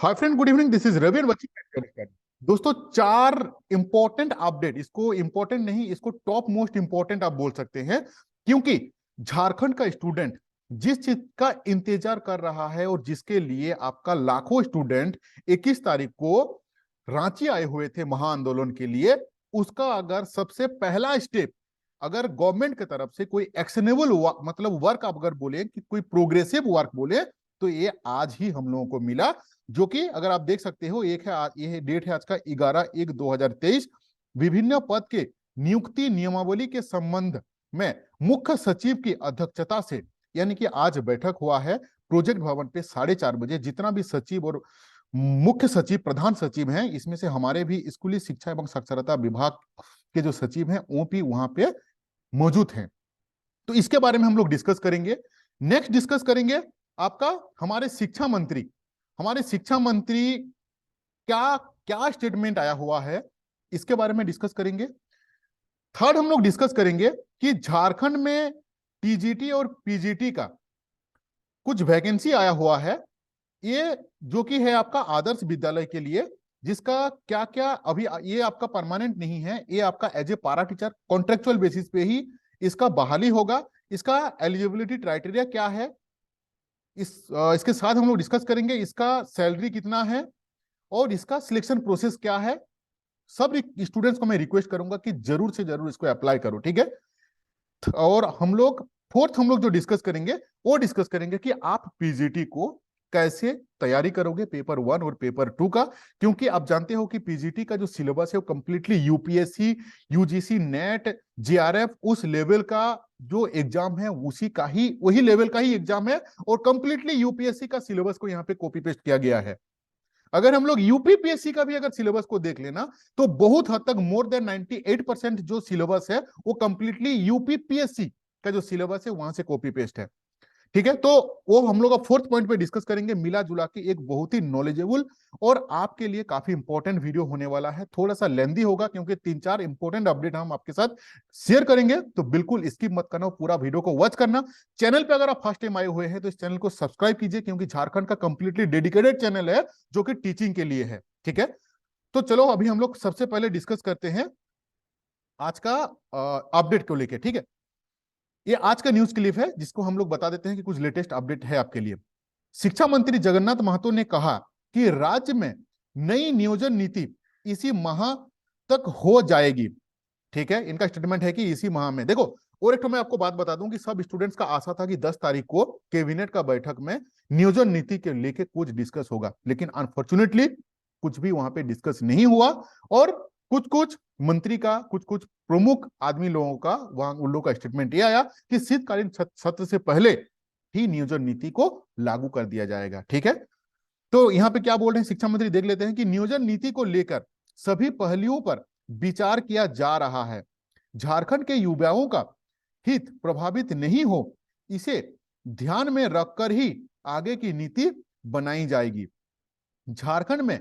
Hi friend, good evening. This is Ravi and watching. दोस्तों, चार important update, इसको important नहीं, इसको टॉप मोस्ट इंपॉर्टेंट आप बोल सकते हैं, क्योंकि झारखंड का स्टूडेंट जिस चीज का इंतजार कर रहा है और जिसके लिए आपका लाखों स्टूडेंट 21 तारीख को रांची आए हुए थे महाआंदोलन के लिए, उसका अगर सबसे पहला स्टेप अगर गवर्नमेंट की तरफ से कोई एक्शनेबल मतलब वर्क आप अगर बोले कि कोई प्रोग्रेसिव वर्क बोले, तो ये आज ही हम लोगों को मिला। जो कि अगर आप देख सकते हो, एक है ये डेट है आज का 11/1/2023। विभिन्न पद के नियुक्ति नियमावली के संबंध में मुख्य सचिव की अध्यक्षता से, यानी कि आज बैठक हुआ है प्रोजेक्ट भवन पे 4:30 बजे। जितना भी सचिव और मुख्य सचिव, प्रधान सचिव हैं, इसमें से हमारे भी स्कूली शिक्षा एवं साक्षरता विभाग के जो सचिव हैं ओपी वहां पे मौजूद हैं। तो इसके बारे में हम लोग डिस्कस करेंगे। नेक्स्ट डिस्कस करेंगे आपका हमारे शिक्षा मंत्री क्या क्या स्टेटमेंट आया हुआ है, इसके बारे में डिस्कस करेंगे। थर्ड, हम लोग डिस्कस करेंगे कि झारखंड में टीजीटी और पीजीटी का कुछ वैकेंसी आया हुआ है, ये जो कि है आपका आदर्श विद्यालय के लिए, जिसका क्या क्या अभी ये आपका परमानेंट नहीं है, ये आपका एज ए पारा टीचर कॉन्ट्रेक्चुअल बेसिस पे ही इसका बहाली होगा। इसका एलिजिबिलिटी क्राइटेरिया क्या है, इसके साथ हम लोग डिस्कस करेंगे इसका सैलरी कितना है और इसका सिलेक्शन प्रोसेस क्या है। सब स्टूडेंट्स को मैं रिक्वेस्ट करूंगा कि जरूर से जरूर इसको अप्लाई करो, ठीक है। और हम लोग जो डिस्कस करेंगे वो डिस्कस करेंगे कि आप पीजीटी को कैसे तैयारी करोगे, पेपर 1 और पेपर 2 का। क्योंकि आप जानते हो कि पीजीटी का जो सिलेबस है वो completely UPSC, UGC, net, JRF उस लेवल का जो एग्जाम है वही लेवल का ही एग्जाम है, और कंप्लीटली यूपीएससी का सिलेबस को यहाँ पे कॉपी पेस्ट किया गया है। अगर हम लोग यूपीपीएससी का भी अगर सिलेबस को देख लेना, तो बहुत हद तक मोर देन 98% जो सिलेबस है वो कंप्लीटली यूपीपीएससी का जो सिलेबस है वहां से कॉपी पेस्ट है, ठीक है। तो वो हम लोग फोर्थ पॉइंट पे डिस्कस करेंगे। मिला जुला के एक बहुत ही नॉलेजेबल और आपके लिए काफी इंपॉर्टेंट वीडियो होने वाला है। थोड़ा सा लेंदी होगा क्योंकि 3-4 इंपॉर्टेंट अपडेट हम आपके साथ शेयर करेंगे, तो बिल्कुल स्किप मत करना, पूरा वीडियो को वॉच करना। चैनल पे अगर आप फर्स्ट टाइम आए हुए हैं तो इस चैनल को सब्सक्राइब कीजिए, क्योंकि झारखंड का कंप्लीटली डेडिकेटेड चैनल है जो कि टीचिंग के लिए है, ठीक है। तो चलो अभी हम लोग सबसे पहले डिस्कस करते हैं आज का अपडेट को लेके, ठीक है। ये आज का न्यूज क्लिप है जिसको हम लोग बता देते हैं कि कुछ लेटेस्ट अपडेट है आपके लिए। शिक्षा मंत्री जगन्नाथ महतो ने कहा कि राज्य में नई नियोजन नीति इसी माह तक हो जाएगी, ठीक है। इनका स्टेटमेंट है कि इसी माह में। देखो, और एक तो मैं आपको बात बता दूं कि सब स्टूडेंट्स का आशा था कि 10 तारीख को कैबिनेट का बैठक में नियोजन नीति के लेके कुछ डिस्कस होगा, लेकिन अनफॉर्चुनेटली कुछ भी वहां पे डिस्कस नहीं हुआ। और कुछ कुछ मंत्री का, कुछ कुछ प्रमुख आदमी लोगों का, वहां उन लोगों का स्टेटमेंट ये आया कि शीतकालीन सत्र से पहले ही नियोजन नीति को लागू कर दिया जाएगा, ठीक है। तो यहाँ पे क्या बोल रहे हैं शिक्षा मंत्री, देख लेते हैं कि नियोजन नीति को लेकर सभी पहलुओं पर विचार किया जा रहा है। झारखंड के युवाओं का हित प्रभावित नहीं हो, इसे ध्यान में रखकर ही आगे की नीति बनाई जाएगी। झारखंड में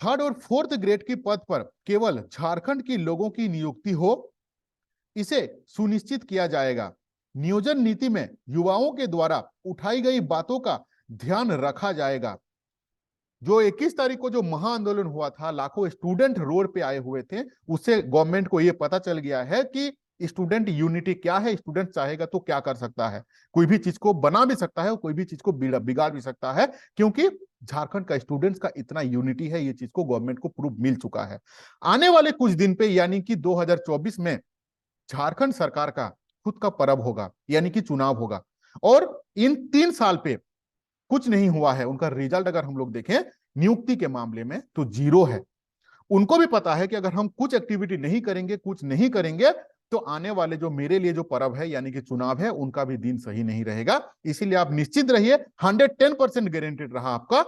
3rd और 4th ग्रेड के पद पर केवल झारखंड के लोगों की नियुक्ति हो, इसे सुनिश्चित किया जाएगा। नियोजन नीति में युवाओं के द्वारा उठाई गई बातों का ध्यान रखा जाएगा। जो 21 तारीख को जो महाआंदोलन हुआ था, लाखों स्टूडेंट रोड पे आए हुए थे, उससे गवर्नमेंट को यह पता चल गया है कि स्टूडेंट यूनिटी क्या है। स्टूडेंट चाहेगा तो क्या कर सकता है, कोई भी चीज को बना भी सकता है, कोई भी चीज को बिगाड़ भी सकता है, क्योंकि झारखंड का स्टूडेंट्स का इतना यूनिटी है। ये चीज को गवर्नमेंट को प्रूफ मिल चुका है। आने वाले कुछ दिन पे यानी कि 2024 में झारखंड सरकार का खुद का पर्व होगा, यानी कि चुनाव होगा। और इन 3 साल पे कुछ नहीं हुआ है। उनका रिजल्ट अगर हम लोग देखें नियुक्ति के मामले में तो 0 है। उनको भी पता है कि अगर हम कुछ एक्टिविटी नहीं करेंगे, कुछ नहीं करेंगे, तो आने वाले जो मेरे लिए जो पर्व है यानी कि चुनाव है, उनका भी दिन सही नहीं रहेगा। इसीलिए आप निश्चित रहिए, 110% गारंटेड रहा आपका।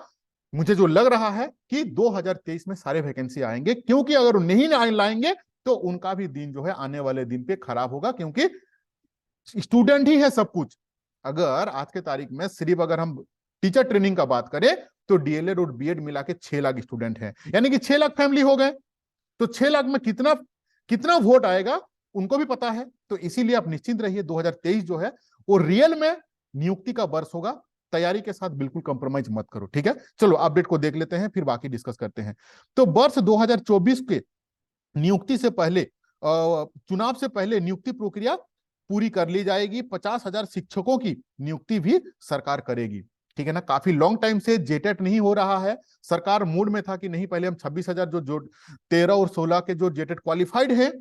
मुझे जो लग रहा है कि 2023 में सारे वैकेंसी आएंगे, क्योंकि अगर नहीं लाएंगे तो उनका भी दिन जो है आने वाले दिन पे खराब होगा, क्योंकि स्टूडेंट ही है सब कुछ। अगर आज के तारीख में सिर्फ अगर हम टीचर ट्रेनिंग का बात करें तो डीएलएड और बीएड मिला के 6 लाख स्टूडेंट हैं, यानी कि 6 लाख फैमिली हो गए। तो 6 लाख में कितना कितना वोट आएगा उनको भी पता है। तो इसीलिए आप निश्चिंत रहिए, 2023 जो है वो रियल में नियुक्ति का वर्ष होगा। तैयारी के साथ बिल्कुल कंप्रोमाइज मत करो, ठीक है। चलो अपडेट को देख लेते हैं, फिर बाकी डिस्कस करते हैं। तो वर्ष 2024 के नियुक्ति से पहले, चुनाव से पहले नियुक्ति प्रक्रिया पूरी कर ली जाएगी। 50,000 शिक्षकों की नियुक्ति भी सरकार करेगी, ठीक है ना। काफी लॉन्ग टाइम से जेटेट नहीं हो रहा है। सरकार मूड में था कि नहीं, पहले हम 26,000 जो 13 और 16 के जो जेटेट क्वालिफाइड हैं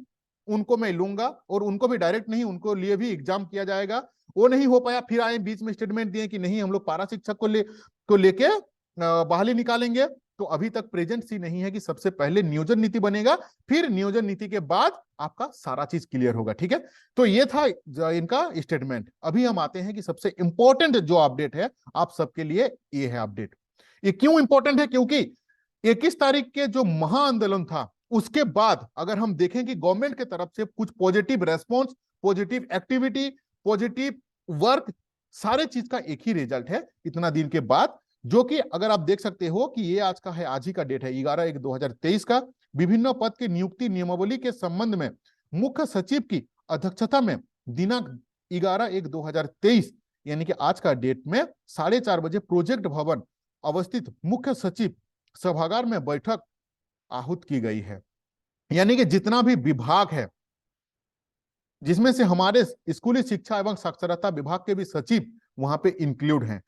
उनको मैं लूंगा, और उनको भी डायरेक्ट नहीं, उनको लिए भी एग्जाम किया जाएगा। वो नहीं हो पाया, फिर आए बीच में स्टेटमेंट दिए कि नहीं, हम लोग पारा शिक्षक को लेके बहाली निकालेंगे। तो अभी तक प्रेजेंट सी नहीं है कि सबसे पहले नियोजन नीति बनेगा, फिर नियोजन नीति के बाद आपका सारा चीज क्लियर होगा, ठीक है। तो ये था इनका स्टेटमेंट। अभी हम आते हैं कि सबसे इंपॉर्टेंट जो अपडेट है आप सबके लिए, ये है अपडेट। ये क्यों इंपॉर्टेंट है? क्योंकि 21 तारीख के जो महाआंदोलन था उसके बाद अगर हम देखें कि गवर्नमेंट की तरफ से कुछ positive response, positive activity, positive work, सारे चीज का एक ही रिजल्ट है इतना दिन के बाद, जो कि अगर आप देख सकते हो कि ये आज का है, आज ही का डेट है 11/1/2023 का। विभिन्न पद की नियुक्ति नियमावली के संबंध में मुख्य सचिव की अध्यक्षता में दिनांक 11/1/2023 यानी कि आज का डेट में 4:30 बजे प्रोजेक्ट भवन अवस्थित मुख्य सचिव सभागार में बैठक आहूत की गई है। यानी कि जितना भी विभाग है, जिसमें से हमारे स्कूली शिक्षा एवं साक्षरता विभाग के भी सचिव वहां पे इंक्लूड हैं।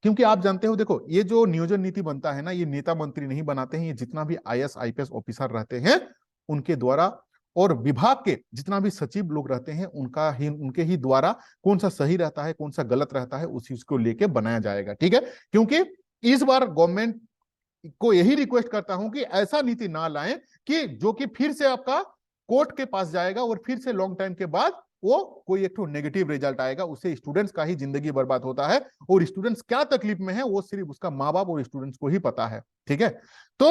क्योंकि आप जानते हो, देखो ये जो नियोजन नीति बनता है ना, ये नेता मंत्री नहीं बनाते हैं, ये जितना भी IAS IPS ऑफिसर रहते हैं उनके द्वारा, और विभाग के जितना भी सचिव लोग रहते हैं उनके ही द्वारा कौन सा सही रहता है, कौन सा गलत रहता है, उस चीज को लेके बनाया जाएगा, ठीक है। क्योंकि इस बार गवर्नमेंट को यही रिक्वेस्ट करता हूं कि ऐसा नीति ना लाएं कि जो कि फिर से आपका कोर्ट के पास जाएगा और फिर से लॉन्ग टाइम के बाद वो कोई एक तो नेगेटिव रिजल्ट आएगा, उससे स्टूडेंट्स का ही जिंदगी बर्बाद होता है, और स्टूडेंट्स क्या तकलीफ में है वो सिर्फ उसका माँ बाप और स्टूडेंट्स को ही पता है, ठीक है। तो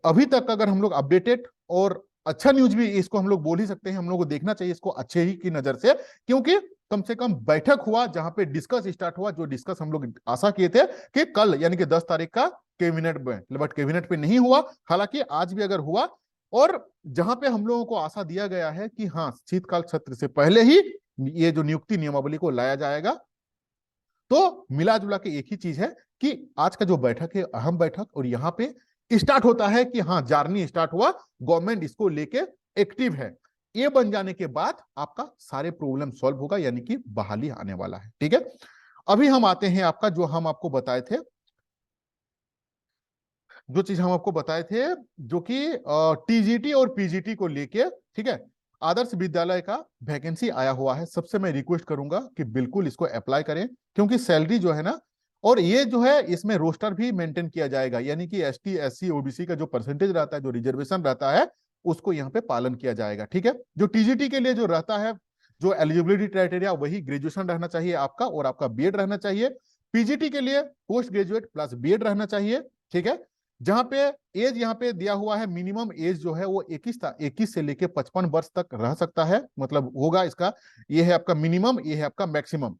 अभी तक अगर हम लोग अपडेटेड और अच्छा न्यूज भी इसको हम लोग बोल ही सकते हैं, हम लोग को देखना चाहिए इसको अच्छे ही की नजर से, क्योंकि कम से कम बैठक हुआ जहां पे डिस्कस स्टार्ट हुआ, जो डिस्कस हम लोग आशा किए थे कि कल यानी कि 10 तारीख का कैबिनेट में, बट कैबिनेट पे नहीं हुआ। हालांकि आज भी अगर हुआ, और जहां पे हम लोगों को आशा दिया गया है कि हाँ शीतकाल सत्र से पहले ही ये जो नियुक्ति नियमावली को लाया जाएगा, तो मिला जुला के एक ही चीज है कि आज का जो बैठक है अहम बैठक, और यहाँ पे स्टार्ट होता है कि हाँ जर्नी स्टार्ट हुआ, गवर्नमेंट इसको लेके एक्टिव है। ये बन जाने के बाद आपका सारे प्रॉब्लम सॉल्व होगा, यानी कि बहाली आने वाला है, ठीक है। अभी हम आते हैं आपका जो हम आपको बताए थे, जो चीज हम आपको बताए थे, जो कि TGT और PGT को लेके, ठीक है। आदर्श विद्यालय का वैकेंसी आया हुआ है। सबसे मैं रिक्वेस्ट करूंगा कि बिल्कुल इसको अप्लाई करें, क्योंकि सैलरी जो है ना, और ये जो है इसमें रोस्टर भी मेंटेन किया जाएगा, यानी कि ST SC OBC का जो परसेंटेज रहता है, जो रिजर्वेशन रहता है, उसको यहाँ पे पालन किया जाएगा, ठीक है। जो TGT के लिए जो रहता है, जो एलिजिबिलिटी क्राइटेरिया, वही ग्रेजुएशन रहना चाहिए आपका, और आपका BEd रहना चाहिए। PGT के लिए पोस्ट ग्रेजुएट प्लस BEd रहना चाहिए, ठीक है। जहां पे एज यहाँ पे दिया हुआ है, मिनिमम एज जो है वो 21 से लेके 55 वर्ष तक रह सकता है, मतलब होगा इसका, ये है आपका मिनिमम, ये है आपका मैक्सिमम।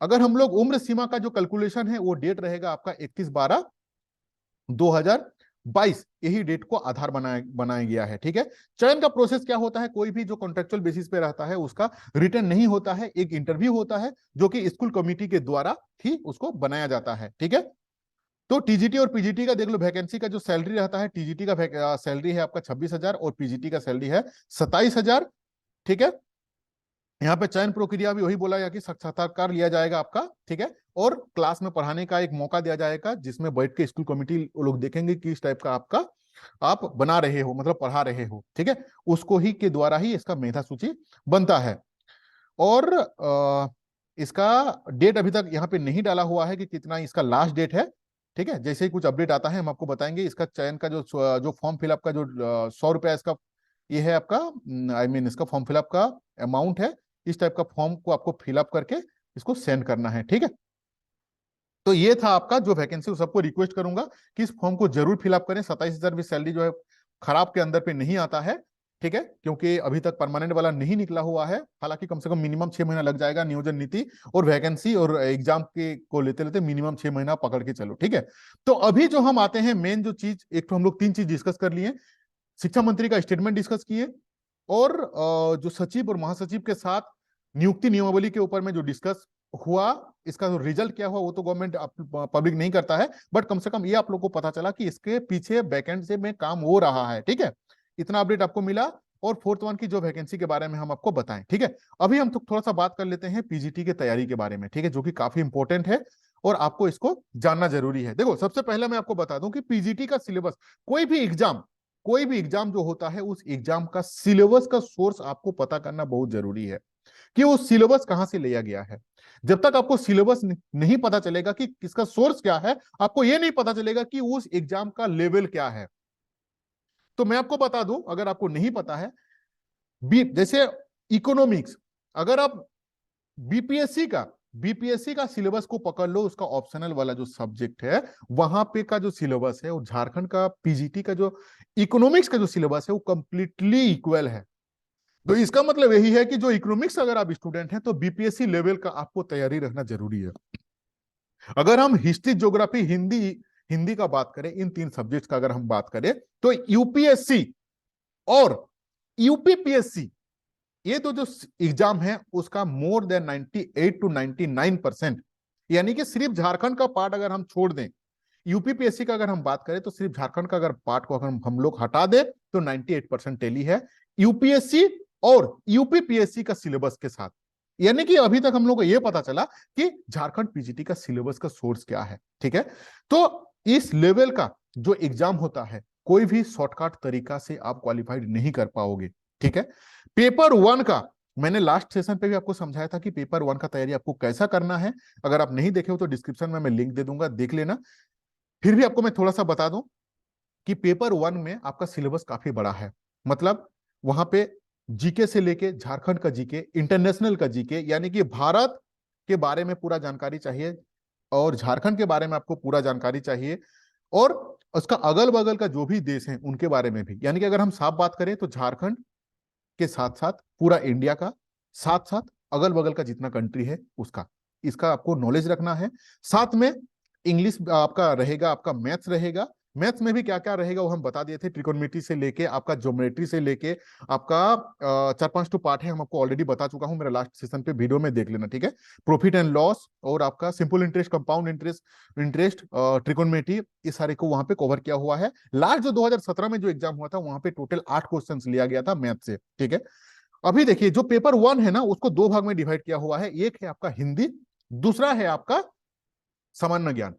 अगर हम लोग उम्र सीमा का जो कैलकुलेशन है, वो डेट रहेगा आपका 31/12/2022, यही डेट को आधार बनाया गया है, ठीक है। चयन का प्रोसेस क्या होता है? कोई भी जो कॉन्ट्रेक्चुअल बेसिस पे रहता है उसका रिटर्न नहीं होता है, एक इंटरव्यू होता है जो कि स्कूल कमिटी के द्वारा ही उसको बनाया जाता है, ठीक है। तो TGT और PGT का देख लो, वैकेंसी का जो सैलरी रहता है, TGT का सैलरी है आपका 26,000 और PGT का सैलरी है 27,000, ठीक है। यहाँ पे चयन प्रक्रिया भी वही बोला गया कि साक्षात्कार लिया जाएगा आपका, ठीक है, और क्लास में पढ़ाने का एक मौका दिया जाएगा, जिसमें बैठ के स्कूल कमिटी लोग देखेंगे किस टाइप का आपका आप बना रहे हो, मतलब पढ़ा रहे हो, ठीक है। उसको ही के द्वारा ही इसका मेधा सूची बनता है। और इसका डेट अभी तक यहाँ पे नहीं डाला हुआ है कि कितना इसका लास्ट डेट है, ठीक है। जैसे ही कुछ अपडेट आता है हम आपको बताएंगे। इसका चयन का जो फॉर्म फिलअप का जो 100 रुपया इसका ये है आपका, इसका फॉर्म फिलअप का अमाउंट है। इस टाइप का फॉर्म को आपको फिलअप करके इसको सेंड करना है, ठीक है। तो ये था आपका जो वैकेंसी, सबको रिक्वेस्ट करूंगा कि इस फॉर्म को जरूर फिलअप करें। 27,000 भी सैलरी जो है खराब के अंदर पे नहीं आता है, ठीक है, क्योंकि अभी तक परमानेंट वाला नहीं निकला हुआ है। हालांकि कम से कम मिनिमम 6 महीना लग जाएगा नियोजन नीति और वैकेंसी और एग्जाम के को लेते लेते मिनिमम 6 महीना पकड़ के चलो, ठीक है। तो अभी जो हम आते हैं मेन जो चीज, एक तो हम लोग 3 चीज डिस्कस कर लिए। शिक्षा मंत्री का स्टेटमेंट डिस्कस किए, और जो सचिव और महासचिव के साथ नियुक्ति नियमावली के ऊपर में जो डिस्कस हुआ, इसका जो रिजल्ट क्या हुआ वो तो गवर्नमेंट पब्लिक नहीं करता है, बट कम से कम ये आप लोग को पता चला कि इसके पीछे बैकएंड से में काम हो रहा है। ठीक है, इतना अपडेट आपको मिला, और फोर्थ वन की जो वैकेंसी के बारे में हम आपको बताएं। ठीक है, अभी हम तो थोड़ा सा बात कर लेते हैं पीजीटी की तैयारी के बारे में, ठीक है, जो कि काफी इंपॉर्टेंट है और आपको इसको जानना जरूरी है। देखो, सबसे पहले मैं आपको बता दूं कि पीजीटी का सिलेबस, कोई भी एग्जाम जो होता है उस एग्जाम का सिलेबस का सोर्स आपको पता करना बहुत जरूरी है कि वो सिलेबस कहां से लिया गया है। जब तक आपको सिलेबस नहीं पता चलेगा कि किसका सोर्स क्या है, आपको यह नहीं पता चलेगा कि उस एग्जाम का लेवल क्या है। तो मैं आपको बता दूं, अगर आपको नहीं पता है, जैसे इकोनॉमिक्स, अगर आप बीपीएससी का सिलेबस को पकड़ लो, उसका ऑप्शनल वाला जो सब्जेक्ट है वहां पे का जो सिलेबस है, और झारखंड का पीजीटी का जो इकोनॉमिक्स का जो सिलेबस है वो कंप्लीटली इक्वल है। तो इसका मतलब यही है कि जो इकोनॉमिक्स अगर आप स्टूडेंट हैं तो बीपीएससी लेवल का आपको तैयारी रखना जरूरी है। अगर हम हिस्ट्री, ज्योग्राफी, हिंदी का बात करें, इन तीन सब्जेक्ट्स का अगर हम बात करें, तो यूपीएससी और यूपीपीएससी, ये तो जो एग्जाम है उसका मोर देन 98 to 99%, यानी कि सिर्फ झारखंड का पार्ट अगर हम छोड़ दें, यूपीपीएससी का अगर हम बात करें तो सिर्फ झारखंड का अगर पार्ट को अगर हम लोग हटा दें तो 98% टैली है यूपीएससी और यूपीपीएससी का सिलेबस के साथ। यानी कि अभी तक हम लोग को यह पता चला कि झारखंड पीजीटी का सिलेबस का सोर्स क्या है। ठीक है, तो इस लेवल का जो एग्जाम होता है, कोई भी शॉर्टकट तरीका से आप क्वालिफाइड नहीं कर पाओगे। ठीक है, पेपर वन का मैंने लास्ट सेशन पे भी आपको समझाया था कि पेपर वन का तैयारी आपको कैसा करना है। अगर आप नहीं देखे हो तो डिस्क्रिप्शन में मैं लिंक दे दूंगा, देख लेना। फिर भी आपको मैं थोड़ा सा बता दूं कि पेपर वन में आपका सिलेबस काफी बड़ा है। मतलब वहां पे जीके से लेके, झारखंड का जीके, इंटरनेशनल का जीके, यानी कि भारत के बारे में पूरा जानकारी चाहिए और झारखंड के बारे में आपको पूरा जानकारी चाहिए, और उसका अगल बगल का जो भी देश है उनके बारे में भी। यानी कि अगर हम साफ बात करें तो झारखंड के साथ साथ पूरा इंडिया का, साथ साथ अगल बगल का जितना कंट्री है उसका, इसका आपको नॉलेज रखना है। साथ में इंग्लिश आपका रहेगा, आपका मैथ्स रहेगा। मैथ्स में भी क्या क्या रहेगा वो हम बता दिए थे, ट्रिकोनोमेट्री से लेके आपका ज्योमेट्री से लेके आपका 4-5 पार्ट है, हम आपको ऑलरेडी बता चुका हूं, मेरा लास्ट सेशन पे वीडियो में देख लेना। ठीक है, प्रॉफिट एंड लॉस और आपका simple interest, compound interest, trigonometry, ये सारे को वहां पे कवर किया हुआ है। लास्ट जो 2017 में जो एग्जाम हुआ था वहां पे टोटल 8 क्वेश्चंस लिया गया था मैथ से। ठीक है, अभी देखिए जो पेपर वन है ना उसको दो भाग में डिवाइड किया हुआ है, एक है आपका हिंदी, दूसरा है आपका सामान्य ज्ञान।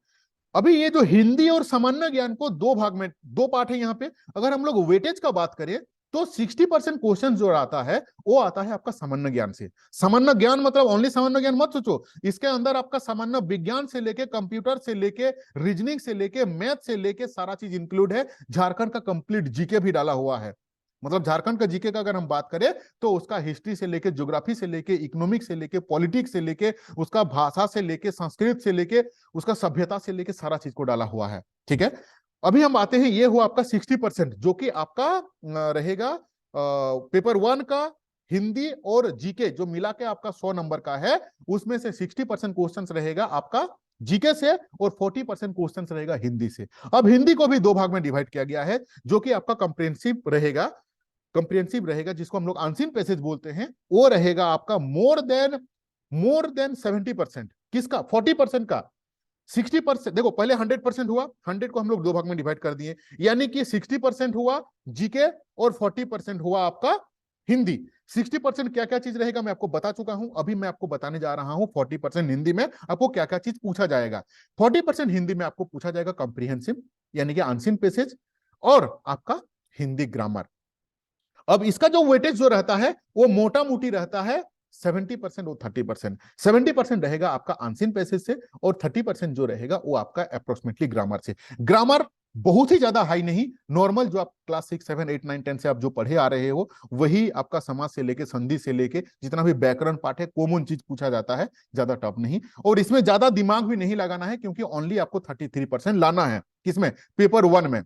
अभी ये जो हिंदी और सामान्य ज्ञान को दो भाग में, दो पार्ट है यहाँ पे। अगर हम लोग वेटेज का बात करें तो 60% क्वेश्चन जो आता है वो आता है आपका सामान्य ज्ञान से। सामान्य ज्ञान मतलब ओनली सामान्य ज्ञान मत सोचो, इसके अंदर आपका सामान्य विज्ञान से लेके, कंप्यूटर से लेके, रीजनिंग से लेके, मैथ से लेके सारा चीज इंक्लूड है। झारखंड का कंप्लीट जीके भी डाला हुआ है। मतलब झारखंड का जीके का अगर हम बात करें तो उसका हिस्ट्री से लेके, ज्योग्राफी से लेके, इकोनॉमिक्स से लेके, पॉलिटिक्स से लेके, उसका भाषा से लेके, संस्कृत से लेके, उसका सभ्यता से लेके सारा चीज को डाला हुआ है। ठीक है, अभी हम आते हैं, ये हुआ आपका 60% जो कि आपका रहेगा पेपर वन का हिंदी और जीके जो मिला के आपका 100 नंबर का है। उसमें से 60% क्वेश्चन रहेगा आपका जीके से और 40% क्वेश्चन रहेगा हिंदी से। अब हिंदी को भी दो भाग में डिवाइड किया गया है जो कि आपका कंप्रिहेंसिव रहेगा, जिसको हम लोग अनसीन पैसेज बोलते हैं। वो रहेगा आपका मोर देन 70%। किसका? 40% का। 60%, देखो पहले 100% हुआ, 100 को हम लोग दो भाग में डिवाइड कर दिए, यानी कि 60% हुआ जीके और 40% हुआ आपका हिंदी। 60% क्या क्या चीज रहेगा मैं आपको बता चुका हूं, अभी मैं आपको बताने जा रहा हूं 40% हिंदी में आपको क्या क्या चीज पूछा जाएगा। 40% हिंदी में आपको पूछा जाएगा कंप्रिहेंसिव, यानी कि अनसीन पैसेज, और आपका हिंदी ग्रामर। अब इसका जो वेटेज जो रहता है वो मोटा मोटी रहता है 70% और 30%। 70% रहेगा आपका अनसीन पैसेज से और 30% जो रहेगा वो आपका अप्रोक्सीमेटली ग्रामर से। ग्रामर बहुत ही ज्यादा हाई नहीं, नॉर्मल जो आप क्लास 6, 7, 8, 9, 10 से आप जो पढ़े आ रहे हो वही आपका समाज से लेके, संधि से लेके, जितना भी व्याकरण पाठ है कॉमन चीज पूछा जाता है, ज्यादा टफ नहीं। और इसमें ज्यादा दिमाग भी नहीं लगाना है क्योंकि ओनली आपको 33% लाना है। किसमें? पेपर वन में।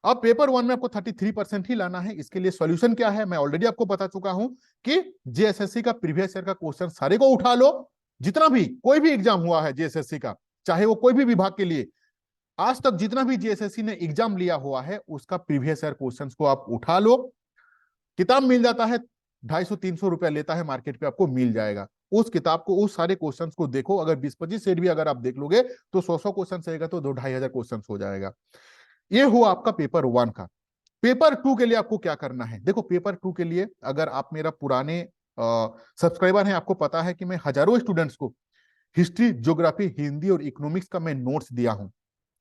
अब पेपर वन में आपको 33% ही लाना है। इसके लिए सॉल्यूशन क्या है मैं ऑलरेडी आपको बता चुका हूं कि जेएसएससी का प्रीवियस ईयर का क्वेश्चन सारे को उठा लो, जितना भी कोई भी एग्जाम हुआ है जेएसएससी का, चाहे वो कोई भी विभाग के लिए, आज तक जितना भी जेएसएससी ने एग्जाम लिया हुआ है उसका प्रीवियस ईयर क्वेश्चन को आप उठा लो। किताब मिल जाता है, 250-300 रुपया लेता है मार्केट पे, आपको मिल जाएगा। उस किताब को, उस सारे क्वेश्चंस को देखो। अगर 20-25 सेट भी अगर आप देख लोगे तो 100 क्वेश्चन रहेगा तो 2-2,500 क्वेश्चन हो जाएगा। ये हुआ आपका पेपर 1 का। पेपर 2 के लिए आपको क्या करना है? देखो, पेपर 2 के लिए अगर आप मेरा पुराने सब्सक्राइबर हैं, आपको पता है कि मैं हजारों स्टूडेंट्स को हिस्ट्री, ज्योग्राफी, हिंदी और इकोनॉमिक्स का मैं नोट्स दिया हूं,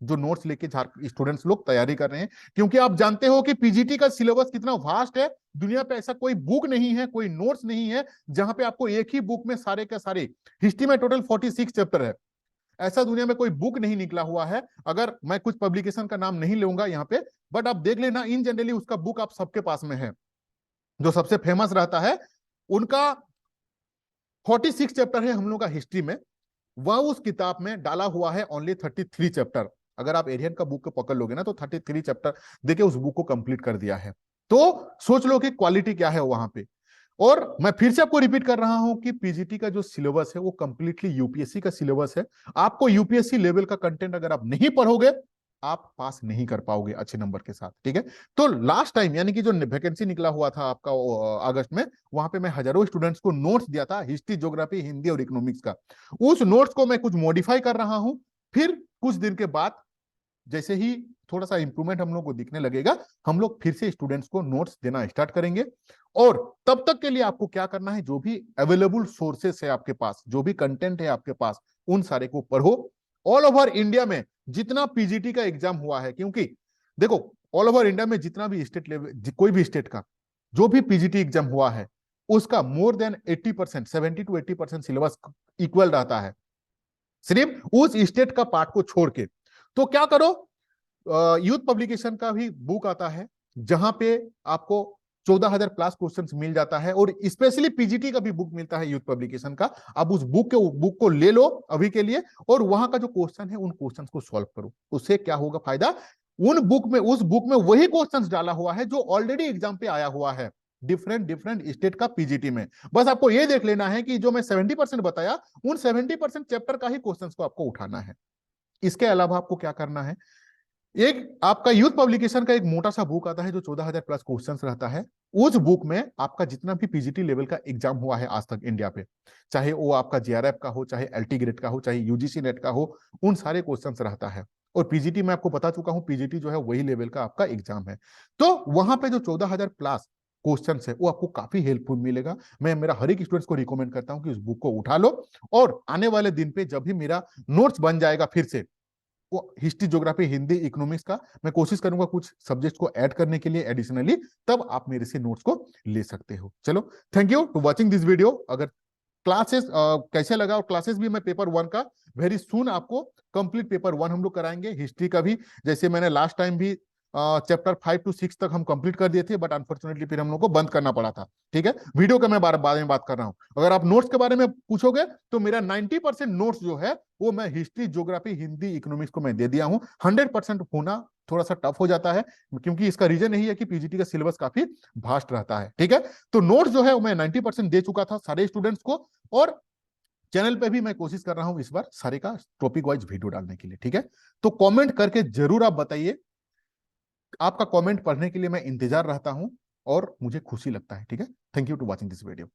जो नोट्स लेके स्टूडेंट्स लोग तैयारी कर रहे हैं। क्योंकि आप जानते हो कि पीजीटी का सिलेबस कितना वास्ट है। दुनिया पे ऐसा कोई बुक नहीं है, कोई नोट्स नहीं है जहां पे आपको एक ही बुक में सारे के सारे, हिस्ट्री में टोटल 46 चैप्टर है, ऐसा दुनिया में कोई बुक नहीं निकला हुआ है। अगर मैं कुछ पब्लिकेशन का नाम नहीं लूंगा यहाँ पे, बट आप देख लेना, इन जनरली उसका बुक आप सबके पास में है। जो सबसे फेमस रहता है उनका 46 चैप्टर है हम लोग का हिस्ट्री में, वह उस किताब में डाला हुआ है ओनली 33 चैप्टर। अगर आप एरियन का बुक को पकड़ लोगे ना तो 33 चैप्टर देखिए उस बुक को कंप्लीट कर दिया है। तो सोच लो कि क्वालिटी क्या है वहां पे। और मैं फिर से आपको रिपीट कर रहा हूं कि पीजीटी का जो सिलेबस है वो कंप्लीटली यूपीएससी का सिलेबस है। आपको यूपीएससी लेवल का कंटेंट अगर आप नहीं पढ़ोगे, आप पास नहीं कर पाओगे अच्छे नंबर के साथ, ठीक है। तो लास्ट टाइम यानी कि जो वैकेंसी निकला हुआ था आपका अगस्त में, वहां पे मैं हजारों स्टूडेंट्स को नोट्स दिया था, हिस्ट्री, ज्योग्राफी, हिंदी और इकोनॉमिक्स का। उस नोट्स को मैं कुछ मॉडिफाई कर रहा हूं। फिर कुछ दिन के बाद जैसे ही थोड़ा सा इंप्रूवमेंट हम लोग को दिखने लगेगा, हम लोग फिर से स्टूडेंट्स को नोट्स देना स्टार्ट करेंगे। और तब तक के लिए आपको क्या करना है, जो भी अवेलेबल सोर्सेस है आपके पास, जो भी कंटेंट है आपके पास, उन सारे को पढ़ो। ऑल ओवर इंडिया में जितना पीजीटी का एग्जाम हुआ है, क्योंकि देखो ऑल ओवर इंडिया में जितना भी स्टेट लेवल, कोई भी स्टेट का जो भी पीजीटी एग्जाम हुआ है, उसका more than 80%, 70 to 80% syllabus equal रहता है, सिर्फ उस स्टेट का पार्ट को छोड़ के। तो क्या करो, यूथ पब्लिकेशन का भी बुक आता है जहां पे आपको 14,000 प्लस क्वेश्चन मिल जाता है, और स्पेशली पीजीटी का भी बुक मिलता है यूथ पब्लिकेशन का। अब उस बुक को ले लो अभी के लिए, और वहां का जो क्वेश्चन है उन क्वेश्चन को सॉल्व करो। उससे क्या होगा फायदा, उस बुक में वही क्वेश्चंस डाला हुआ है जो ऑलरेडी एग्जाम पे आया हुआ है, डिफरेंट डिफरेंट स्टेट का पीजीटी में। बस आपको ये देख लेना है कि जो मैं 70% बताया, उन 70% चैप्टर का ही क्वेश्चंस को आपको उठाना है। इसके अलावा आपको क्या करना है, एक आपका यूथ पब्लिकेशन का एक मोटा सा बुक आता है जो 14,000 प्लस क्वेश्चंस रहता है। उस बुक में आपका जितना भी पीजीटी लेवल का एग्जाम हुआ है आज तक इंडिया पे, चाहे वो आपका जेआरएफ का हो, चाहे एलटी ग्रेड का हो, चाहे यूजीसी नेट का हो, उन सारे क्वेश्चंस रहता है। और पीजीटी में आपको बता चुका हूं, पीजीटी जो है वही लेवल का आपका एग्जाम है। तो वहां पे जो 14,000 प्लस क्वेश्चन है वो आपको काफी हेल्पफुल मिलेगा। मैं मेरा हर एक स्टूडेंट्स को रिकमेंड करता हूं कि उस बुक को उठा लो, और आने वाले दिन पे जब भी मेरा नोट्स बन जाएगा फिर से, वो हिस्ट्री, ज्योग्राफी, हिंदी, इकोनॉमिक्स का, मैं कोशिश करूंगा कुछ सब्जेक्ट्स को ऐड करने के लिए एडिशनली, तब आप मेरे से नोट्स को ले सकते हो। चलो, thank you to watching this video. अगर क्लासेस कैसे लगा, और क्लासेस भी मैं पेपर 1 का वेरी सून आपको कंप्लीट पेपर 1 हम लोग कराएंगे, हिस्ट्री का भी। जैसे मैंने लास्ट टाइम भी चैप्टर 5 to 6 तक हम कंप्लीट कर दिए थे, बट अनफॉर्चुनेटली फिर हम लोग को बंद करना पड़ा था, ठीक है। वीडियो का मैं बाद में बात कर रहा हूं। अगर आप नोट्स के बारे में पूछोगे तो मेरा 90% नोट्स जो है वो मैं हिस्ट्री, ज्योग्राफी, हिंदी, इकोनॉमिक्स को मैं दे दिया हूं। 100% होना थोड़ा सा टफ हो जाता है, क्योंकि इसका रीजन यही है कि पीजीटी का सिलेबस काफी भास्ट रहता है, ठीक है। तो नोट्स जो है मैं 90% दे चुका था सारे स्टूडेंट्स को, और चैनल पे भी मैं कोशिश कर रहा हूं इस बार सारे का टॉपिक वाइज वीडियो डालने के लिए, ठीक है। तो कमेंट करके जरूर आप बताइए, आपका कमेंट पढ़ने के लिए मैं इंतजार रहता हूं और मुझे खुशी लगता है, ठीक है। Thank you to watching this video.